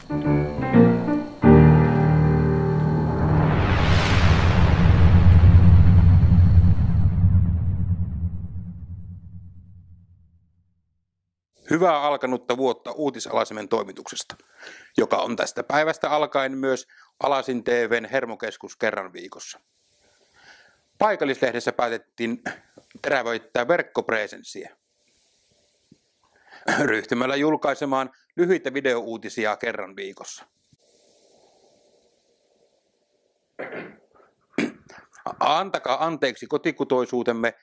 Hyvää alkanutta vuotta Uutisalasimen toimituksesta, joka on tästä päivästä alkaen myös Alasin TV:n hermokeskus kerran viikossa. Paikallislehdessä päätettiin terävöittää verkkopresenssiä ryhtymällä julkaisemaan lyhyitä videouutisia kerran viikossa. Antakaa anteeksi kotikutoisuutemme,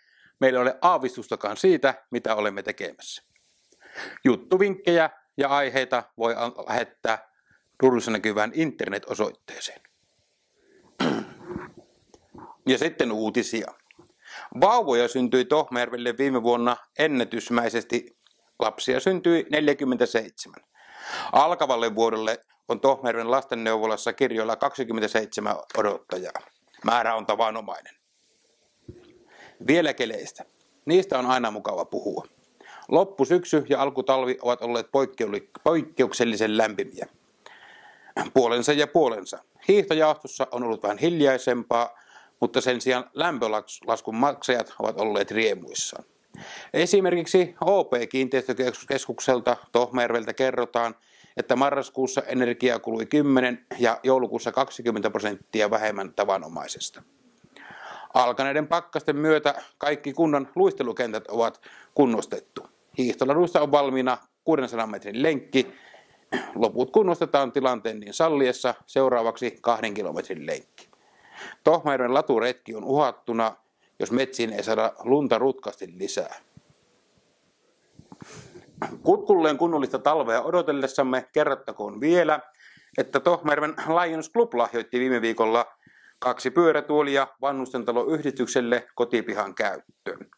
meillä ei ole aavistustakaan siitä, mitä olemme tekemässä. Juttuvinkkejä ja aiheita voi lähettää ruudussa näkyvään internet-osoitteeseen. Ja sitten uutisia. Vauvoja syntyi Tohmajärvelle viime vuonna ennätysmäisesti. Lapsia syntyi 47. Alkavalle vuodelle on Tohmajärven lastenneuvolassa kirjoilla 27 odottajaa. Määrä on tavanomainen. Vielä keleistä. Niistä on aina mukava puhua. Loppusyksy ja alkutalvi ovat olleet poikkeuksellisen lämpimiä. Puolensa ja puolensa. Hiihtojaostossa on ollut vähän hiljaisempaa, mutta sen sijaan lämpölaskun maksajat ovat olleet riemuissaan. Esimerkiksi OP-kiinteistökeskukselta Tohmajärveltä kerrotaan, että marraskuussa energiaa kului 10 ja joulukuussa 20% vähemmän tavanomaisesta. Alkaneiden pakkasten myötä kaikki kunnan luistelukentät ovat kunnostettu. Hiihtoladuista on valmiina 600 metrin lenkki. Loput kunnostetaan tilanteen niin salliessa, seuraavaksi 2 kilometrin lenkki. Tohmajärven laturetki on uhattuna, jos metsiin ei saada lunta rutkasti lisää. Kutkulleen kunnollista talvea odotellessamme kerrottakoon vielä, että Tohmajärven Lions Club lahjoitti viime viikolla 2 pyörätuolia Vannustentalo-yhdistykselle kotipihan käyttöön.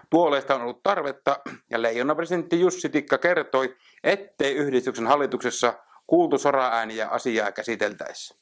Tuoleista on ollut tarvetta ja Leijona-presidentti Jussi Tikka kertoi, ettei yhdistyksen hallituksessa kuultu soraääniä asiaa käsiteltäessä.